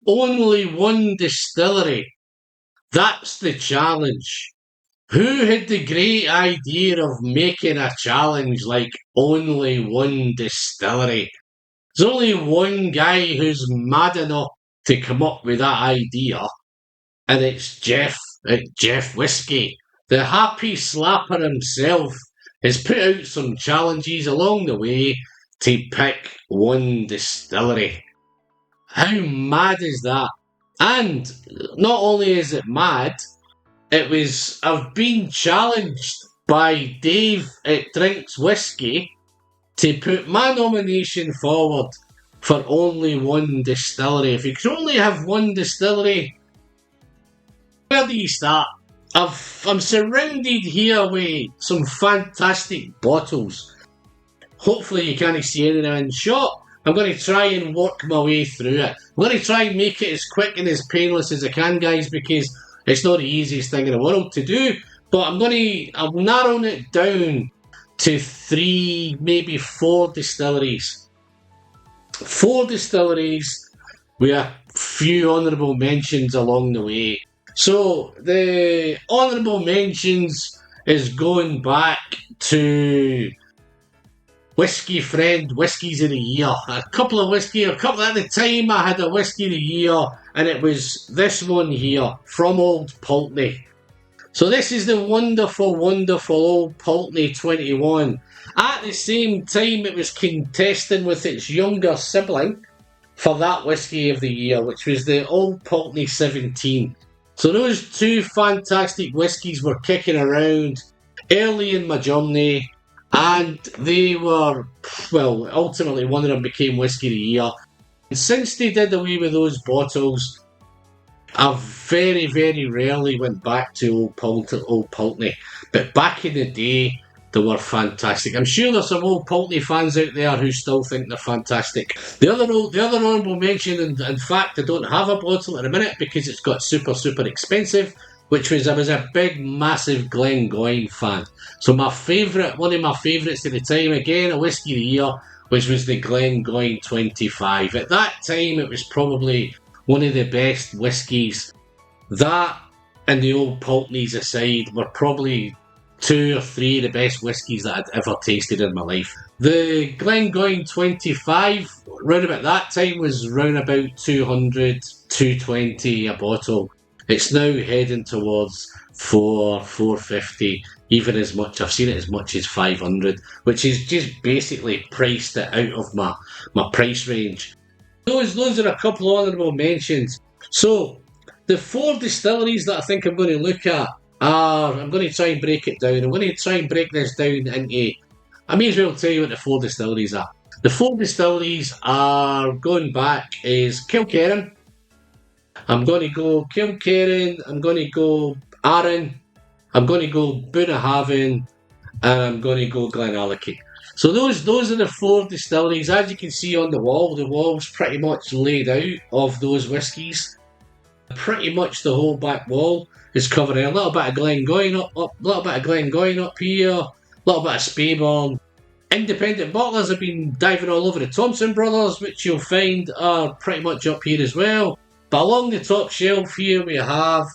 only one distillery. That's the challenge. Who had the great idea of making a challenge like only one distillery? There's only one guy who's mad enough to come up with that idea, and it's Jeff at Jeffwhisky. The happy slapper himself has put out some challenges along the way to pick one distillery. How mad is that? And not only is it mad, I've been challenged by Dave at Drinkswhisky to put my nomination forward for only one distillery. If you could only have one distillery, where do you start? I'm surrounded here with some fantastic bottles. Hopefully you can't see anything in shot. I'm going to try and work my way through it. I'm going to try and make it as quick and as painless as I can, guys, because it's not the easiest thing in the world to do. But I'm narrowing it down to 3, maybe 4 distilleries. 4 distilleries with a few honourable mentions along the way. So the honourable mentions is going back to Whiskey Friend, Whiskies of the Year. A couple at the time I had a Whiskey of the Year, and it was this one here, from Old Pulteney. So this is the wonderful, wonderful Old Pulteney 21. At the same time, it was contesting with its younger sibling for that Whiskey of the Year, which was the Old Pulteney 17. So those 2 fantastic whiskies were kicking around early in my journey, and they were, well, ultimately one of them became Whiskey of the Year. And since they did away with those bottles, I very, very rarely went back to Old Pulteney. But back in the day, they were fantastic. I'm sure there's some Old Pulteney fans out there who still think they're fantastic. The other honourable mention, and in fact I don't have a bottle at the minute because it's got super, super expensive, I was a big, massive Glencairn fan. So one of my favourites at the time, again, a Whiskey of the Year, which was the Glencairn 25. At that time, it was probably one of the best whiskies. That and the Old Pulteneys aside were probably 2 or 3 of the best whiskies that I'd ever tasted in my life. The Glencairn 25, round about that time, was round about 200, 220 a bottle. It's now heading towards 450, even as much. I've seen it as much as 500, which is just basically priced it out of my price range. Those are a couple of honourable mentions. So the 4 distilleries that I think I'm going to look at are, I'm going to try and break it down. I'm going to try and break this down into, I may as well tell you what the 4 distilleries are. The 4 distilleries are, going back, is GLENCAIRN. I'm going to go GLENCAIRN, I'm going to go Arran, I'm going to go Bunnahabhain, and I'm going to go Alaki. So those are the 4 distilleries. As you can see on the wall's pretty much laid out of those whiskies. Pretty much the whole back wall is covered in a little bit of Glencairn up here, a little bit of Speyburn. Independent bottlers have been diving all over the Thompson brothers, which you'll find are pretty much up here as well. But along the top shelf here we have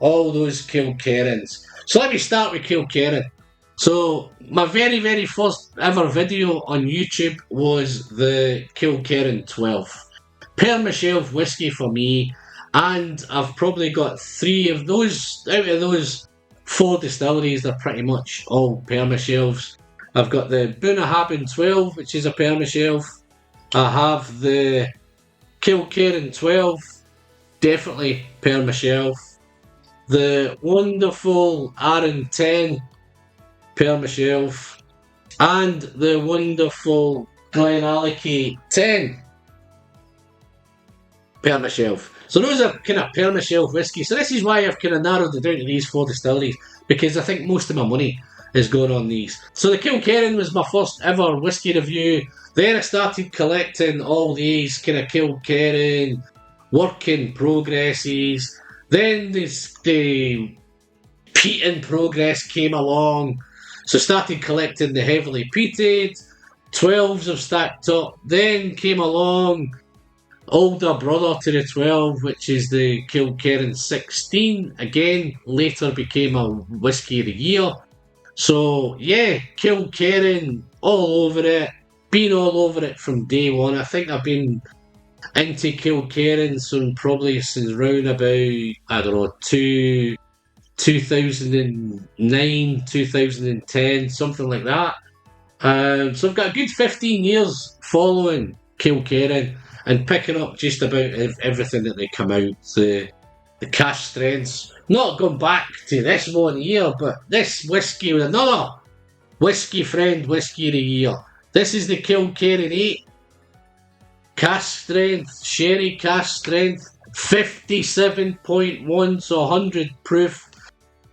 all those GLENCAIRNs. So let me start with GLENCAIRN. So my very, very first ever video on YouTube was the GLENCAIRN 12. Permashelf whiskey for me, and I've probably got 3 of those. Out of those 4 distilleries, they're pretty much all Permashelfs. I've got the Bunnahabhain 12, which is a Permashelf. I have the GLENCAIRN 12, definitely Permashelf. The wonderful Arran 10, Permashelf. And the wonderful Alaki 10, Permashelf. So those are kind of Permashelf whiskies. So this is why I've kind of narrowed it down to these 4 distilleries, because I think most of my money is going on these. So the GLENCAIRN was my first ever whiskey review. Then I started collecting all these kind of GLENCAIRN work in progresses. Then the peat in progress came along, so started collecting the heavily peated. 12s have stacked up. Then came along older brother to the 12, which is the GLENCAIRN 16. Again, later became a Whiskey of the Year. So, yeah, GLENCAIRN, all over it. Been all over it from day one. I think I've been into GLENCAIRN probably since round about, I don't know, 2009, 2010, something like that. So I've got a good 15 years following GLENCAIRN and picking up just about everything that they come out. The cash strengths. Not going back to this one here, but this whiskey with another whiskey friend, Whiskey of the Year. This is the GLENCAIRN 8. Cask strength, sherry cask strength, 57.1, so 100 proof.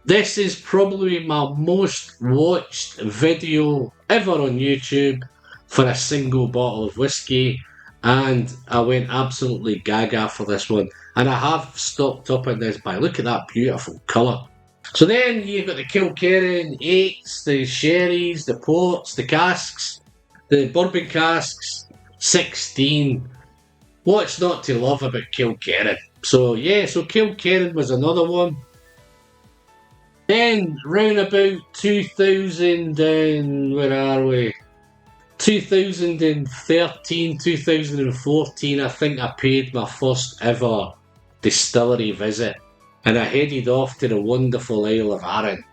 This is probably my most watched video ever on YouTube for a single bottle of whiskey, and I went absolutely gaga for this one. And I have stocked up on this by look at that beautiful colour. So then you've got the GLENCAIRN 8s, the sherries, the ports, the casks, the bourbon casks, 16. What's not to love about GLENCAIRN? So yeah, so GLENCAIRN was another one. Then round about 2000 and where are we? 2013, 2014, I think I paid my first ever distillery visit, and I headed off to the wonderful Isle of Arran.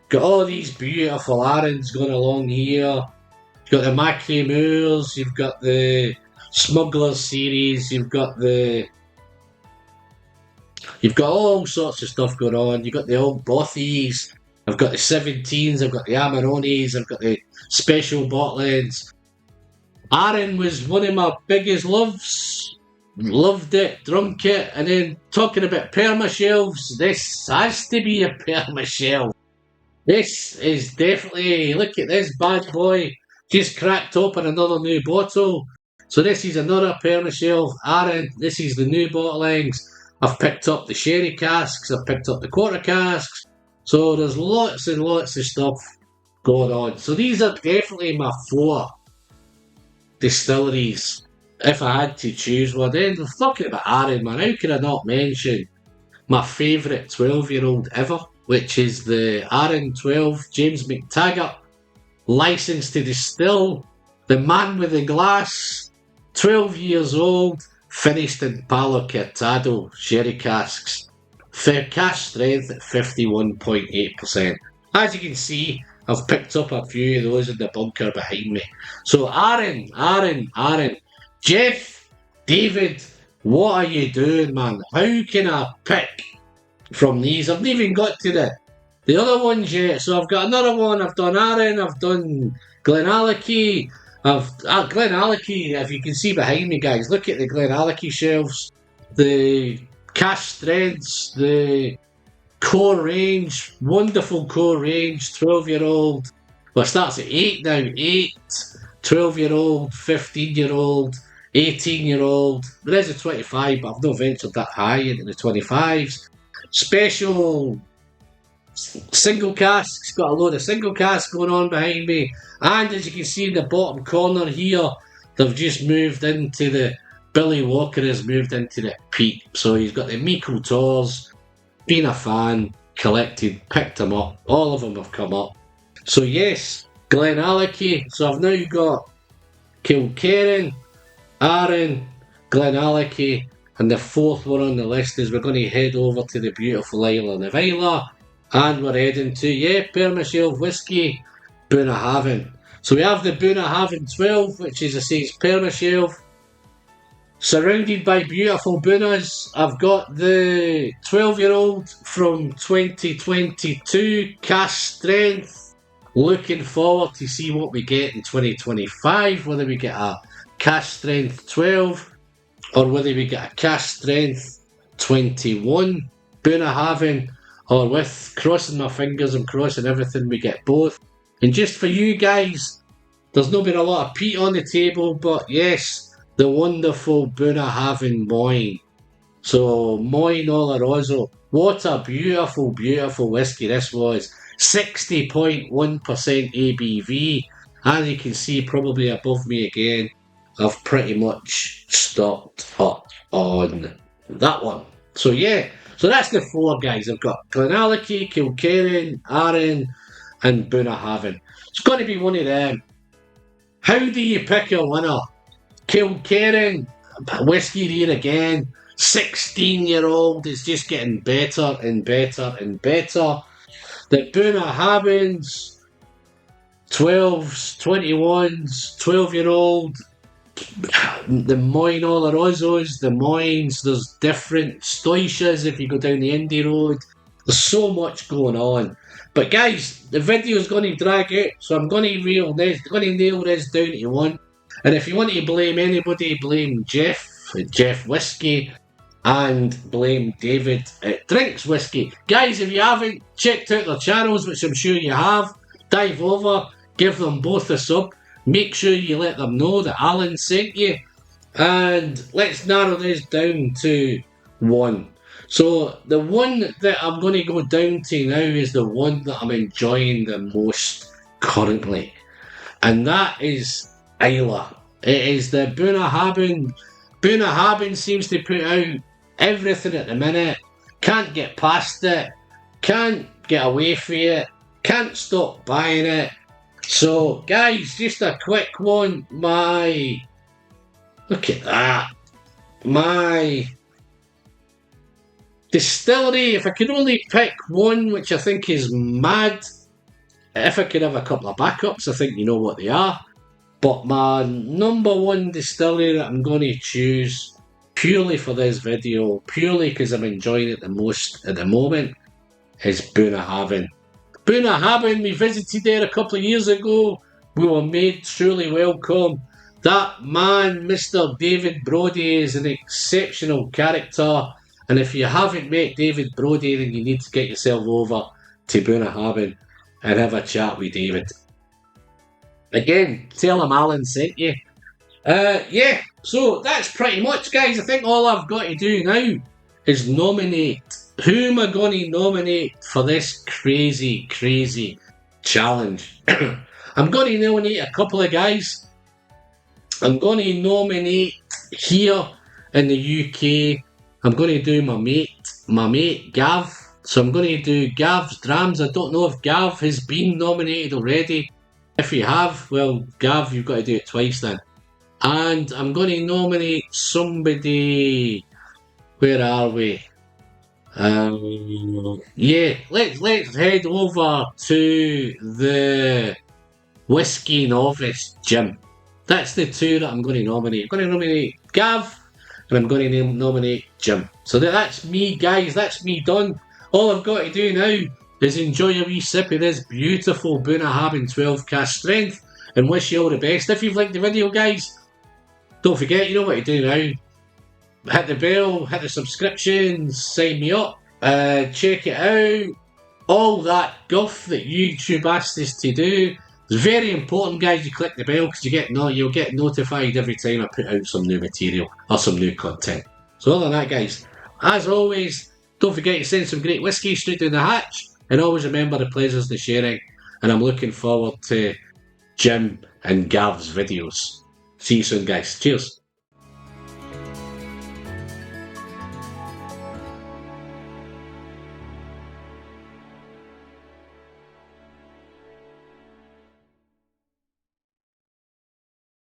Got all these beautiful Arrans going along here. You've got the Macrae Moors, you've got the Smugglers series, you've got all sorts of stuff going on. You've got the old Bothies, I've got the 17s, I've got the Amarones, I've got the special bottlings. Arran was one of my biggest loves. Loved it, drunk it, and then talking about permashelves, this has to be a permashelf. This is definitely, look at this bad boy, just cracked open another new bottle. So this is another permashelf, Arran, this is the new bottlings. I've picked up the sherry casks, I've picked up the quarter casks, so there's lots and lots of stuff going on. So these are definitely my 4 distilleries. If I had to choose one, then we're talking about Arran, man. How could I not mention my favourite 12-year-old ever, which is the Arran 12 James McTaggart, licensed to distill, the man with the glass, 12 years old, finished in Palo Cortado sherry casks. Cask strength at 51.8%. As you can see, I've picked up a few of those in the bunker behind me. So Arran. Jeff, David, what are you doing, man? How can I pick from these? I've not even got to the other ones yet. So I've got another one. I've done Arran, I've done Alaki. Alaki, if you can see behind me, guys, look at the Alaki shelves. The cask strengths, the core range, wonderful core range, 12-year-old. Well, it starts at 8 now. 8, 12-year-old, 15-year-old, 18-year-old. There is a 25, but I've not ventured that high into the 25s. Special single casks, got a load of single casks going on behind me. And as you can see in the bottom corner here, they've just moved into the, Billy Walker has moved into the peat. So he's got the Miko Tours, been a fan, collected, picked them up. All of them have come up. So yes, Alaki. So I've now got GLENCAIRN, Arran, Alaki, and the 4th one on the list is we're going to head over to the beautiful island of Islay, and we're heading to, permashelf whiskey, Bunnahabhain. So we have the Bunnahabhain 12, which is, I say, it's permashelf, surrounded by beautiful Bunnas. I've got the 12-year-old from 2022, cask strength. Looking forward to see what we get in 2025, whether we get a cask strength 12 or whether we get a cask strength 21 Bunnahabhain, or with, crossing my fingers, I'm crossing everything, we get both. And just for you guys, there's not been a lot of peat on the table, but yes, the wonderful Bunnahabhain Moyne. So Moyne Oloroso, what a beautiful, beautiful whiskey this was. 60.1% ABV, as you can see probably above me again. I've pretty much stocked up on that one. So yeah, so that's the 4 guys. I've got Alaki, GLENCAIRN, Arran, and Bunnahabhain. It's going to be one of them. How do you pick a winner? GLENCAIRN, whiskey here again. 16-year-old is just getting better and better and better. The Bunnahabhains, 12s, 21s, 12-year-old. The Moyne Olorosos, the Moynes, there's different Stoichas if you go down the indie road. There's so much going on. But guys, the video's going to drag out, so I'm going to nail this down to 1. And if you want to blame anybody, blame Jeff at Jeffwhisky, and blame David at Drinkswhisky. Guys, if you haven't checked out their channels, which I'm sure you have, dive over, give them both a sub. Make sure you let them know that Alan sent you. And let's narrow this down to 1. So the one that I'm going to go down to now is the one that I'm enjoying the most currently. And that is Islay. It is the Bunnahabhain. Bunnahabhain seems to put out everything at the minute. Can't get past it. Can't get away from it. Can't stop buying it. So, guys, just a quick one. Look at that. My distillery, if I could only pick one, which I think is mad, if I could have a couple of backups, I think you know what they are. But my number 1 distillery that I'm going to choose, purely for this video, purely because I'm enjoying it the most at the moment, is Bunnahabhain. Bunnahabhain, we visited there a couple of years ago. We were made truly welcome. That man, Mr. David Brodie, is an exceptional character. And if you haven't met David Brodie, then you need to get yourself over to Bunnahabhain and have a chat with David. Again, tell him Alan sent you. Yeah, so that's pretty much, guys. I think all I've got to do now is nominate. Who am I going to nominate for this crazy, crazy challenge? I'm going to nominate a couple of guys. I'm going to nominate here in the UK. I'm going to do my mate Gav. So I'm going to do Gav's Drams. I don't know if Gav has been nominated already. If you have, well, Gav, you've got to do it twice then. And I'm going to nominate somebody. Where are we? Yeah, let's head over to the Whiskey Novice Jim. That's the 2 that I'm going to nominate. I'm going to nominate Gav, and I'm going to nominate Jim. So that's me, guys. That's me done. All I've got to do now is enjoy a wee sip of this beautiful Bunnahabhain 12 cask strength, and wish you all the best. If you've liked the video, guys, don't forget, you know what to do now. Hit the bell, hit the subscription, sign me up, check it out. All that guff that YouTube asked us to do. It's very important, guys, you click the bell because you'll get notified every time I put out some new material or some new content. So other than that, guys, as always, don't forget to send some great whiskey straight down the hatch, and always remember the pleasures of sharing. And I'm looking forward to Jim and Gav's videos. See you soon, guys. Cheers.